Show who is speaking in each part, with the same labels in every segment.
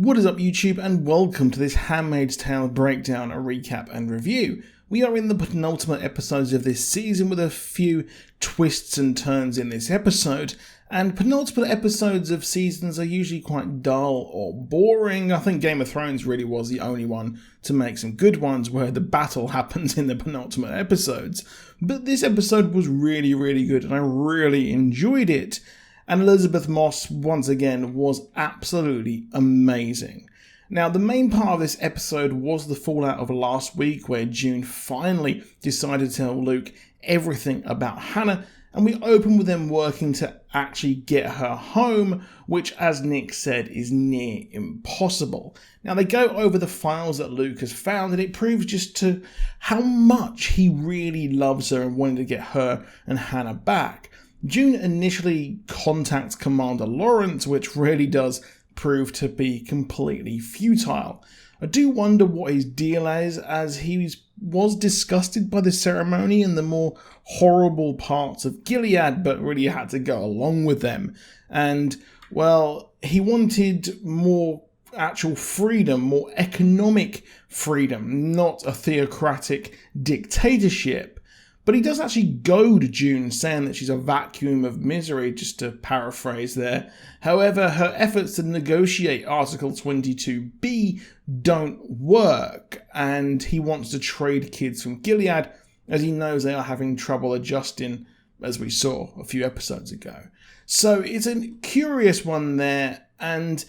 Speaker 1: What is up YouTube, and welcome to this Handmaid's Tale breakdown, a recap and review. We are in the penultimate episodes of this season with a few twists and turns in this episode, and penultimate episodes of seasons are usually quite dull or boring. I think Game of Thrones really was the only one to make some good ones where the battle happens in the penultimate episodes. But this episode was really good and I really enjoyed it. And Elisabeth Moss, once again, was absolutely amazing. Now, the main part of this episode was the fallout of last week, where June finally decided to tell Luke everything about Hannah, and we open with them working to actually get her home, which, as Nick said, is near impossible. Now, they go over the files that Luke has found, and it proves just to how much he really loves her and wanted to get her and Hannah back. June initially contacts Commander Lawrence, which really does prove to be completely futile. I do wonder what his deal is, as he was disgusted by the ceremony and the more horrible parts of Gilead, but really had to go along with them. And, well, he wanted more actual freedom, more economic freedom, not a theocratic dictatorship. But he does actually goad June, saying that she's a vacuum of misery, just to paraphrase there. However, her efforts to negotiate Article 22B don't work, and he wants to trade kids from Gilead, as he knows they are having trouble adjusting, as we saw a few episodes ago. So it's a curious one there, and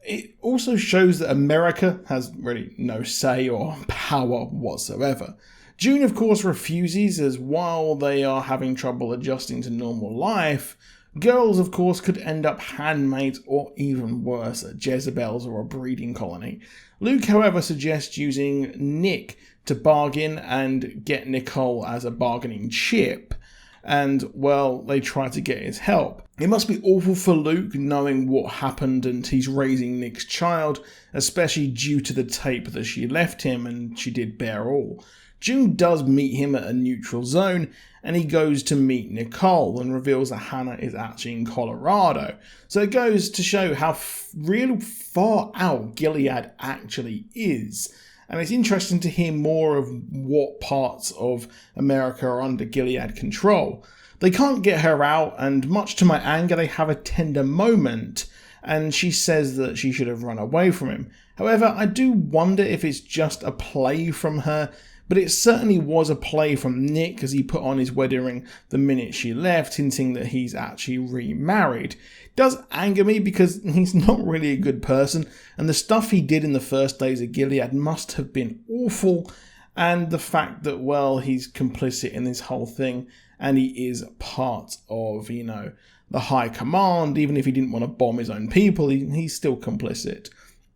Speaker 1: it also shows that America has really no say or power whatsoever. June, of course, refuses, as while they are having trouble adjusting to normal life, girls, of course, could end up handmaids or even worse, at Jezebel's or a breeding colony. Luke, however, suggests using Nick to bargain and get Nicole as a bargaining chip, and, well, they try to get his help. It must be awful for Luke knowing what happened and he's raising Nick's child, especially due to the tape that she left him, and she did bear all. June does meet him at a neutral zone, and he goes to meet Nicole and reveals that Hannah is actually in Colorado. So it goes to show how real far out Gilead actually is. And it's interesting to hear more of what parts of America are under Gilead control. They can't get her out, and much to my anger, they have a tender moment, and she says that she should have run away from him. However, I do wonder if it's just a play from her, but it certainly was a play from Nick, as he put on his wedding ring the minute she left, hinting that he's actually remarried. It does anger me because he's not really a good person, and the stuff he did in the first days of Gilead must have been awful, and the fact that, well, he's complicit in this whole thing, and he is part of, the high command. Even if he didn't want to bomb his own people, he's still complicit.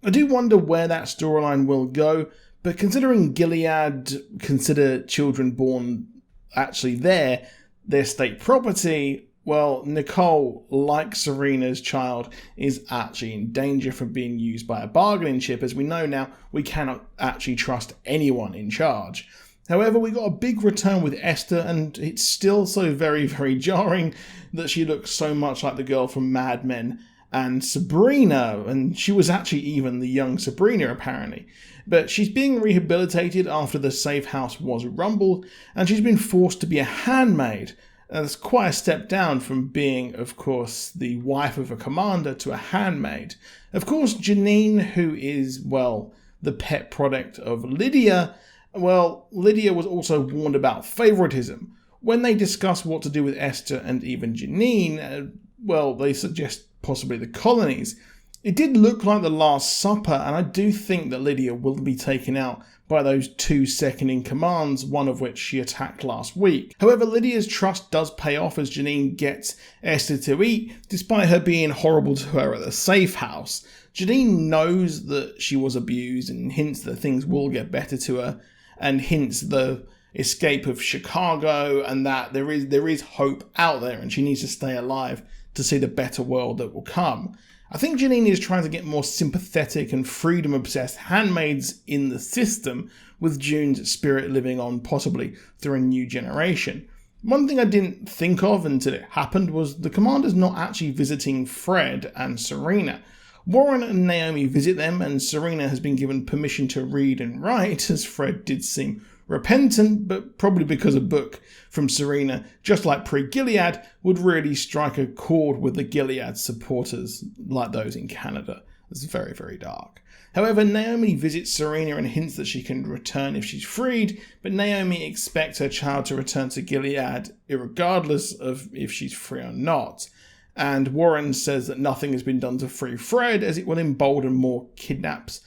Speaker 1: I do wonder where that storyline will go, but considering Gilead consider children born actually their state property, well, Nicole, like Serena's child, is actually in danger from being used by a bargaining chip. As we know now, we cannot actually trust anyone in charge. However, we got a big return with Esther, and it's still so very jarring that she looks so much like the girl from Mad Men and Serena, and she was actually even the young Serena apparently. But she's being rehabilitated after the safe house was rumbled, and she's been forced to be a handmaid. That's quite a step down from being, of course, the wife of a commander to a handmaid. Of course, Janine, who is, well, the pet product of Lydia, well, Lydia was also warned about favoritism. When they discuss what to do with Esther and even Janine, well, they suggest possibly the colonies. It did look like the Last Supper, and I do think that Lydia will be taken out by those two second-in-commands, one of which she attacked last week. However, Lydia's trust does pay off as Janine gets Esther to eat, despite her being horrible to her at the safe house. Janine knows that she was abused and hints that things will get better to her, and hints the escape of Chicago and that there is hope out there and she needs to stay alive to see the better world that will come. I think Janine is trying to get more sympathetic and freedom-obsessed handmaids in the system, with June's spirit living on possibly through a new generation. One thing I didn't think of until it happened was the commander's not actually visiting Fred and Serena. Warren and Naomi visit them, and Serena has been given permission to read and write, as Fred did seem repentant, but probably because a book from Serena, just like pre-Gilead, would really strike a chord with the Gilead supporters, like those in Canada. It's very, very dark. However, Naomi visits Serena and hints that she can return if she's freed, but Naomi expects her child to return to Gilead regardless of if she's free or not. And Warren says that nothing has been done to free Fred, as it will embolden more kidnaps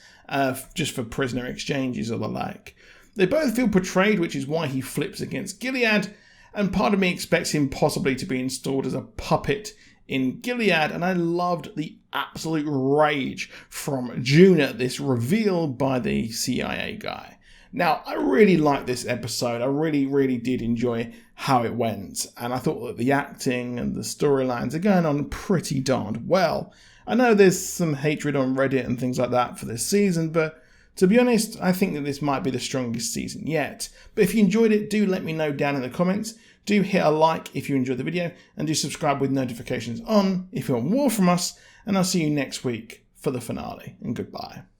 Speaker 1: just for prisoner exchanges or the like. They both feel betrayed, which is why he flips against Gilead, and part of me expects him possibly to be installed as a puppet in Gilead, and I loved the absolute rage from June at this reveal by the CIA guy. Now, I really liked this episode. I really did enjoy how it went, and I thought that the acting and the storylines are going on pretty darned well. I know there's some hatred on Reddit and things like that for this season, but to be honest, I think that this might be the strongest season yet. But if you enjoyed it, do let me know down in the comments. Do hit a like if you enjoyed the video, and do subscribe with notifications on if you want more from us, and I'll see you next week for the finale, and goodbye.